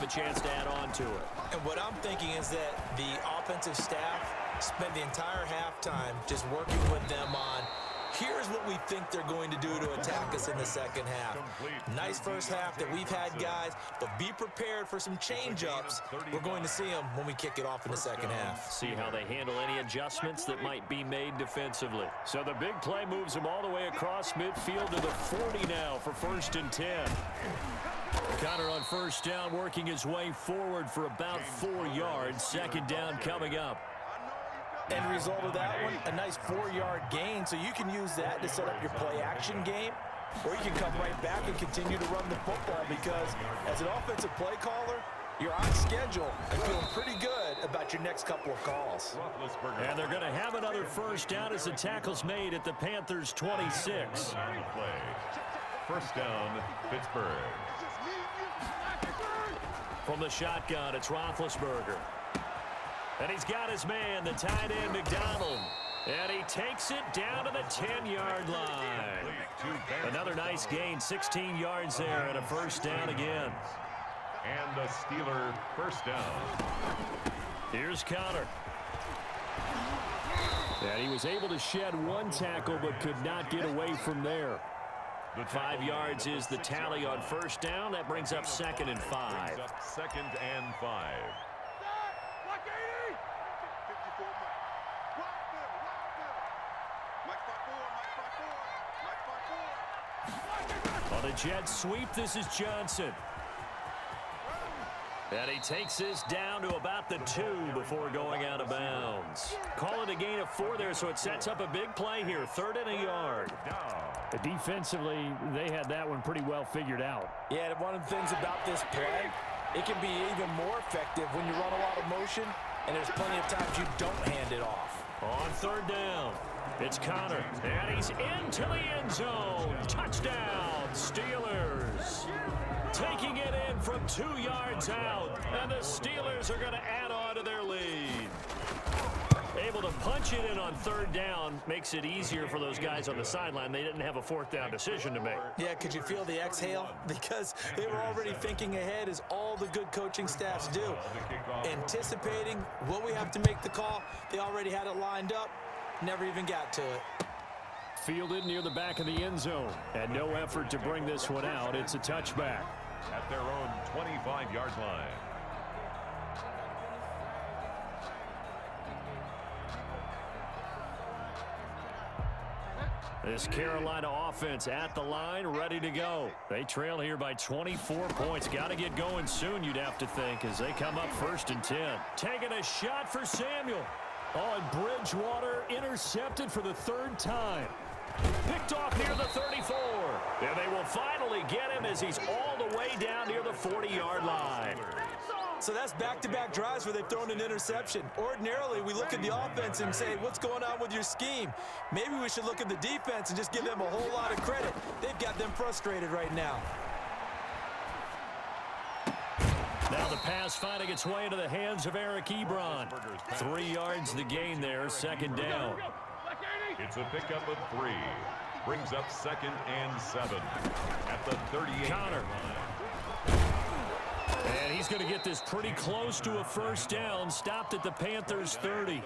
a chance to add on to it. And what I'm thinking is that the offensive staff spent the entire halftime just working with them on, here's what we think they're going to do to attack us in the second half. Nice first half that we've had, guys, but be prepared for some change-ups. We're going to see them when we kick it off in the second half. See how they handle any adjustments that might be made defensively. So the big play moves them all the way across midfield to the 40 now for 1st and 10. Connor on first down, working his way forward for about 4 yards. Second down coming up. End result of that one, a nice 4-yard gain, so you can use that to set up your play-action game, or you can come right back and continue to run the football because as an offensive play caller, you're on schedule and feeling pretty good about your next couple of calls. And they're going to have another first down as the tackle's made at the Panthers' 26. First down, Pittsburgh. From the shotgun, it's Roethlisberger. And he's got his man, the tight end, McDonald. And he takes it down to the 10-yard line. Another nice gain, 16 yards there, and a first down again. And the Steeler first down. Here's Connor. And he was able to shed one tackle but could not get away from there. 5 yards is the tally on first down. That brings up 2nd and 5. Second and 5. On the jet sweep, this is Johnson. And he takes this down to about the 2 before going out of bounds. Call it a gain of 4 there, so it sets up a big play here. 3rd and a yard. Defensively, they had that one pretty well figured out. Yeah, one of the things about this play, it can be even more effective when you run a lot of motion, and there's plenty of times you don't hand it off. On 3rd down, it's Connor, and he's into the end zone. Touchdown, Steelers. Taking it in from 2 yards out, and the Steelers are going to add on to their lead. Able to punch it in on 3rd down makes it easier for those guys on the sideline. They didn't have a 4th down decision to make. Yeah, could you feel the exhale? Because they were already thinking ahead, as all the good coaching staffs do. Anticipating, will we have to make the call? They already had it lined up, never even got to it. Fielded near the back of the end zone, and no effort to bring this one out. It's a touchback. At their own 25-yard line. This Carolina offense at the line, ready to go. They trail here by 24 points. Got to get going soon, you'd have to think, as they come up 1st and 10. Taking a shot for Samuel. Oh, and Bridgewater intercepted for the 3rd time. Picked off near the 34. And they will finally get him as he's all the way down near the 40-yard line. So that's back-to-back drives where they've thrown an interception. Ordinarily, we look at the offense and say, what's going on with your scheme? Maybe we should look at the defense and just give them a whole lot of credit. They've got them frustrated right now. Now the pass finding its way into the hands of Eric Ebron. 3 yards the gain there, 2nd down. It's a pickup of 3. Brings up 2nd and 7 at the 38. Connor. And he's going to get this pretty close to a first down. Stopped at the Panthers' 30.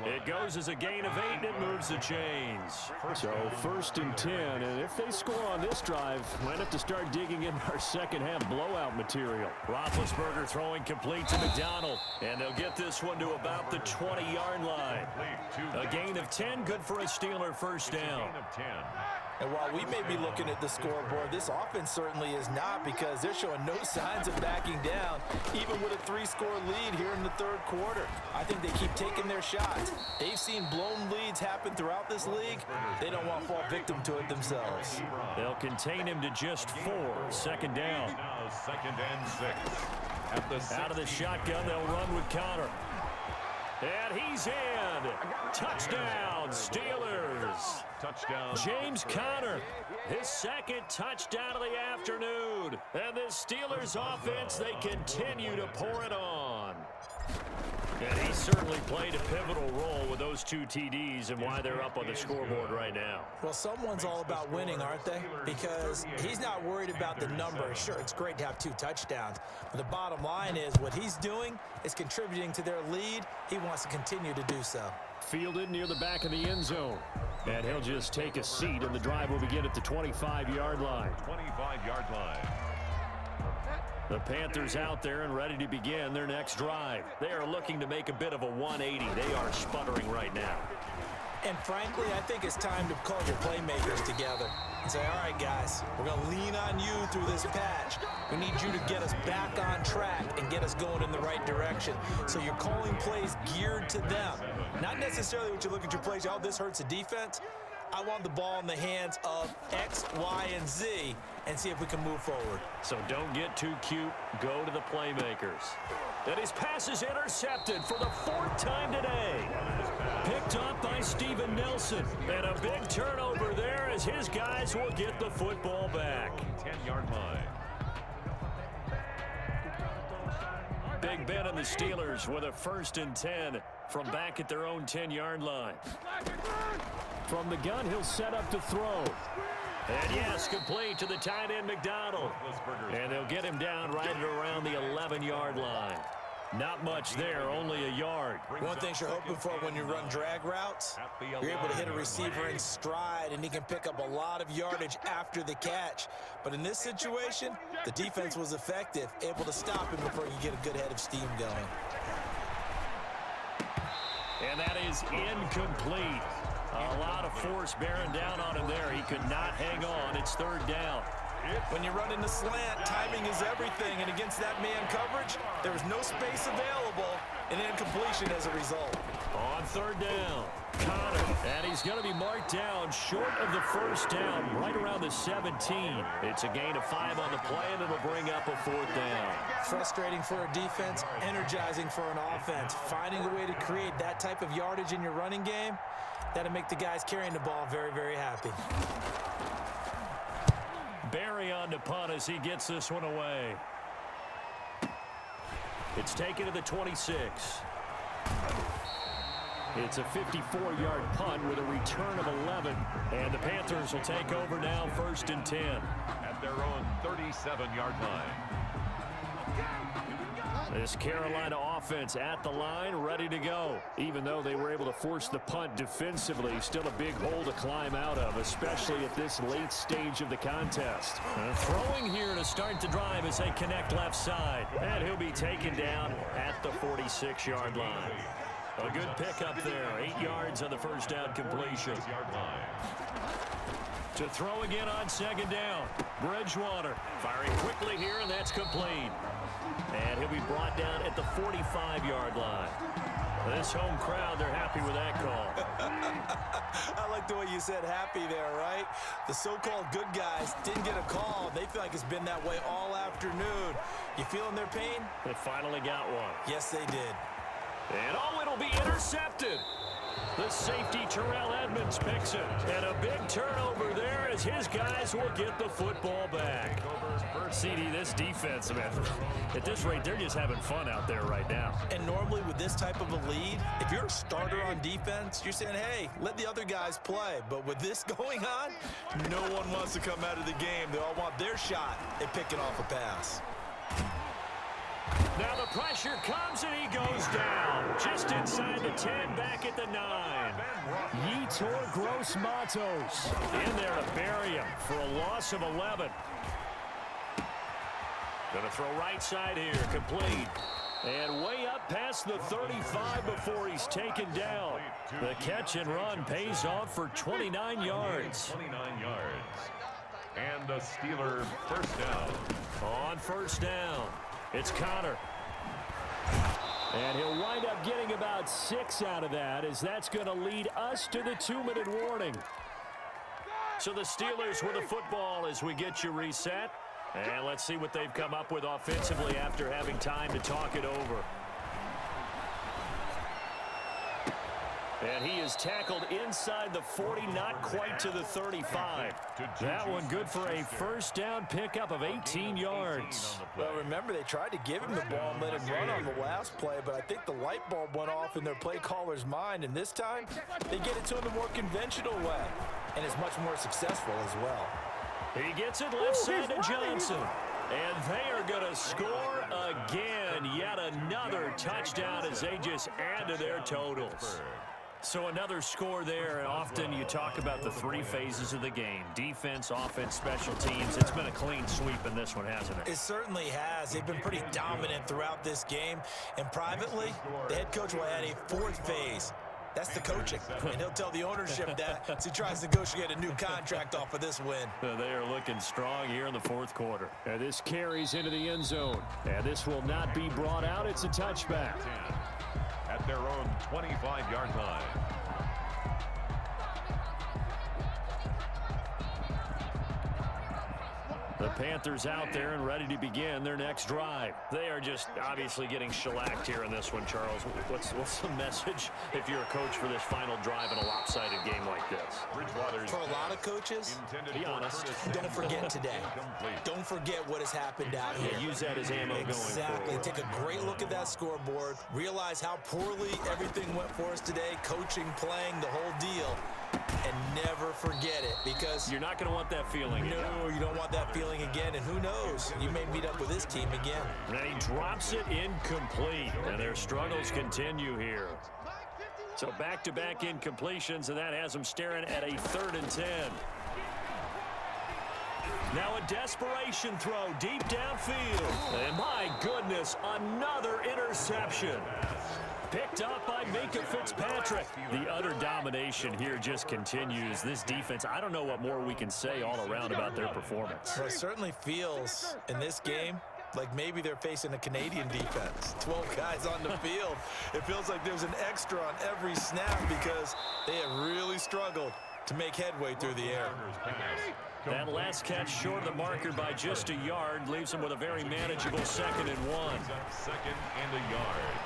It goes as a gain of 8, and it moves the chains. So 1st and 10, and if they score on this drive, might have to start digging in our second half blowout material. Roethlisberger throwing complete to McDonald, and they'll get this one to about the 20-yard line. A gain of 10, good for a Steeler first down. And while we may be looking at the scoreboard, this offense certainly is not, because they're showing no signs of backing down, even with a 3-score lead here in the 3rd quarter. I think they keep taking their shots. They've seen blown leads happen throughout this league. They don't want to fall victim to it themselves. They'll contain him to just 4. 2nd down. Now 2nd and 6. At the 6. Out of the shotgun, they'll run with Connor. And he's in. Touchdown, Steelers. Touchdown. James Conner, his 2nd touchdown of the afternoon. And the Steelers offense, they continue to pour it on. And he certainly played a pivotal role with those 2 TDs and why they're up on the scoreboard right now. Well, someone's all about winning, aren't they? Because he's not worried about the number. Sure, it's great to have 2 touchdowns. But the bottom line is what he's doing is contributing to their lead. He wants to continue to do so. Fielded near the back of the end zone. And he'll just take a seat, and the drive will begin at the 25-yard line. 25-yard line. The Panthers out there and ready to begin their next drive. They are looking to make a bit of a 180. They are sputtering right now. And frankly, I think it's time to call your playmakers together and say, all right, guys, we're going to lean on you through this patch. We need you to get us back on track and get us going in the right direction. So you're calling plays geared to them. Not necessarily what you look at your plays, oh, this hurts the defense. I want the ball in the hands of X, Y, and Z and see if we can move forward. So don't get too cute. Go to the playmakers. And his pass is intercepted for the 4th time today. Picked up by Steven Nelson. And a big turnover there as his guys will get the football back. 10-yard line. Big Ben and the Steelers with a 1st and 10 from back at their own 10-yard line. From the gun, he'll set up to throw. And yes, complete to the tight end McDonald. And they'll get him down right at around the 11-yard line. Not much there, only a yard. One thing you're hoping for when you run drag routes, you're able to hit a receiver in stride, and he can pick up a lot of yardage after the catch. But in this situation, the defense was effective, able to stop him before you get a good head of steam going. And that is incomplete. A lot of force bearing down on him there. He could not hang on. It's 3rd down. When you run in the slant, timing is everything, and against that man coverage, there was no space available, and incompletion as a result. On 3rd down, Connor, and he's going to be marked down short of the 1st down, right around the 17. It's a gain of 5 on the play, and it'll bring up a 4th down. Frustrating for a defense, energizing for an offense. Finding a way to create that type of yardage in your running game, that'll make the guys carrying the ball very, very happy. Barry on to punt as he gets this one away. It's taken to the 26. It's a 54-yard punt with a return of 11. And the Panthers will take over now 1st and 10. At their own 37-yard line. This Carolina offense at the line, ready to go. Even though they were able to force the punt defensively, still a big hole to climb out of, especially at this late stage of the contest. Throwing here to start the drive as they connect left side. And he'll be taken down at the 46-yard line. A good pickup there, 8 yards on the 1st down completion. To throw again on 2nd down. Bridgewater firing quickly here, and that's complete. And he'll be brought down at the 45-yard line. This home crowd, they're happy with that call. I like the way you said happy there, right? The so-called good guys didn't get a call. They feel like it's been that way all afternoon. You feeling their pain? They finally got one. Yes, they did. And it'll be intercepted. The safety, Terrell Edmonds, picks it. And a big turnover there as his guys will get the football back. CD, this defense, man, at this rate, they're just having fun out there right now. And normally with this type of a lead, if you're a starter on defense, you're saying, hey, let the other guys play. But with this going on, no one wants to come out of the game. They all want their shot at picking off a pass. Now the pressure comes and he goes down. Just inside the 10, back at the 9. Yetur Gross-Matos in there to bury him for a loss of 11. Gonna throw right side here, complete. And way up past the 35 before he's taken down. The catch and run pays off for 29 yards. 29 yards. And a Steeler 1st down. On 1st down, it's Connor. And he'll wind up getting about 6 out of that, as that's going to lead us to the 2-minute warning. So the Steelers with the football as we get you reset. And let's see what they've come up with offensively after having time to talk it over. And he is tackled inside the 40, not quite to the 35. That one good for a first down pickup of 18 yards. Well, remember, they tried to give him the ball and let him run on the last play, but I think the light bulb went off in their play caller's mind, and this time they get it to him the more conventional way, and it's much more successful as well. He gets it left side to Johnson. And they are going to score again. Yet another touchdown as they just add to their totals. So another score there, and often you talk about the three phases of the game: defense, offense, special teams. It's been a clean sweep in this one, hasn't it? It certainly has. They've been pretty dominant throughout this game. And privately, the head coach will add a fourth phase. That's the coaching. And he'll tell the ownership that as he tries to negotiate a new contract off of this win. They are looking strong here in the fourth quarter. And this carries into the end zone. And this will not be brought out. It's a touchback. At their own 25-yard line. The Panthers out there and ready to begin their next drive. They are just obviously getting shellacked here in this one, Charles. What's the message if you're a coach for this final drive in a lopsided game like this? For a lot of coaches, be honest. Don't forget today. Don't forget what has happened out here. Yeah, use that as ammo going forward. Exactly. Take a great look at that scoreboard. Realize how poorly everything went for us today. Coaching, playing, the whole deal. And never forget it, because you're not going to want that feeling again. No, you don't want that feeling again. And who knows? You may meet up with this team again. And he drops it incomplete. And their struggles continue here. So back-to-back incompletions, and that has them staring at a 3rd and 10. Now a desperation throw deep downfield. And my goodness, another interception. Picked up by Minkah Fitzpatrick. The utter domination here just continues. This defense, I don't know what more we can say all around about their performance. Well, it certainly feels in this game like maybe they're facing a Canadian defense. 12 guys on the field. It feels like there's an extra on every snap because they have really struggled to make headway through the air. That last catch short of the marker by just a yard leaves them with a very manageable 2nd and 1. 2nd and a yard.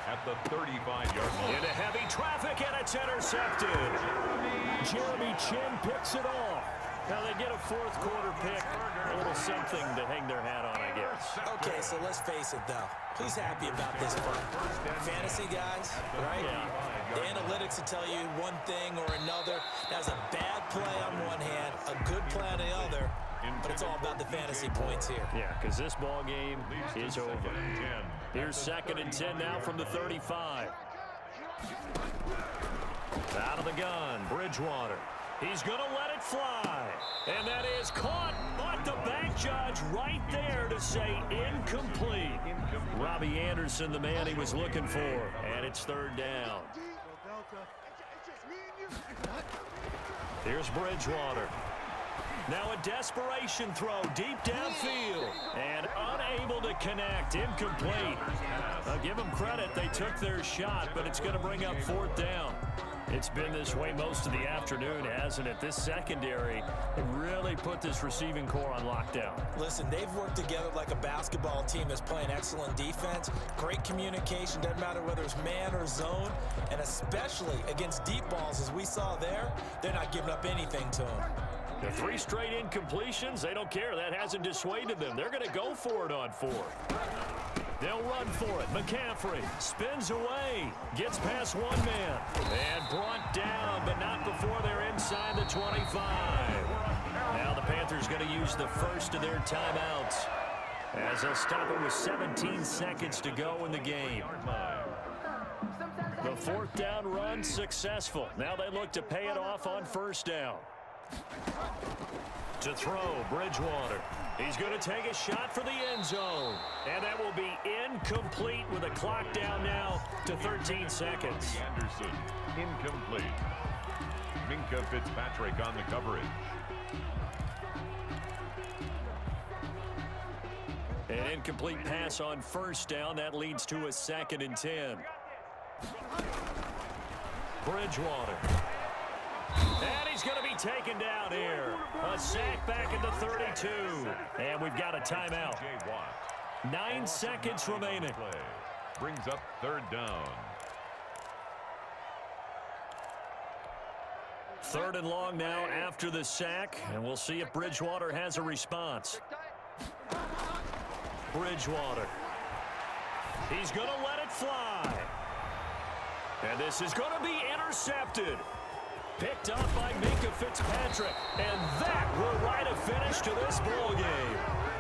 At the 35-yard line. Into heavy traffic, and it's intercepted. Jeremy Chin picks it off. Now they get a fourth quarter pick. A little something to hang their hat on, I guess. Okay, so let's face it, though. Who's happy about this fun? Fantasy guys, right? Yeah. The analytics will tell you one thing or another. That's a bad play on one hand, a good play on the other. But it's all about the fantasy points here. Yeah, because this ball game is over. Here's 2nd and 10 now from the 35. Out of the gun, Bridgewater. He's going to let it fly. And that is caught, but the back judge right there to say incomplete. Robbie Anderson, the man he was looking for. And it's 3rd down. Here's Bridgewater. Now a desperation throw deep downfield and unable to connect. Incomplete. I'll give them credit. They took their shot, but it's going to bring up 4th down. It's been this way most of the afternoon, hasn't it? This secondary really put this receiving core on lockdown. Listen, they've worked together like a basketball team that's playing excellent defense. Great communication, doesn't matter whether it's man or zone. And especially against deep balls, as we saw there, they're not giving up anything to them. The 3 straight incompletions, they don't care. That hasn't dissuaded them. They're going to go for it on 4th. They'll run for it. McCaffrey spins away, gets past one man, and brought down, but not before they're inside the 25. Now the Panthers going to use the first of their timeouts as they'll stop it with 17 seconds to go in the game. The 4th down run successful. Now they look to pay it off on 1st down. To throw, Bridgewater. He's going to take a shot for the end zone. And that will be incomplete with a clock down now to 13 seconds. Anderson, incomplete. Minkah Fitzpatrick on the coverage. An incomplete pass on 1st down. That leads to a 2nd and 10. Bridgewater. And he's going to be taken down here. A sack back at the 32. And we've got a timeout. 9 seconds remaining. Brings up 3rd down. 3rd and long now after the sack, and we'll see if Bridgewater has a response. Bridgewater. He's going to let it fly. And this is going to be intercepted. Picked up by Minkah Fitzpatrick. And that will write a finish to this ball game.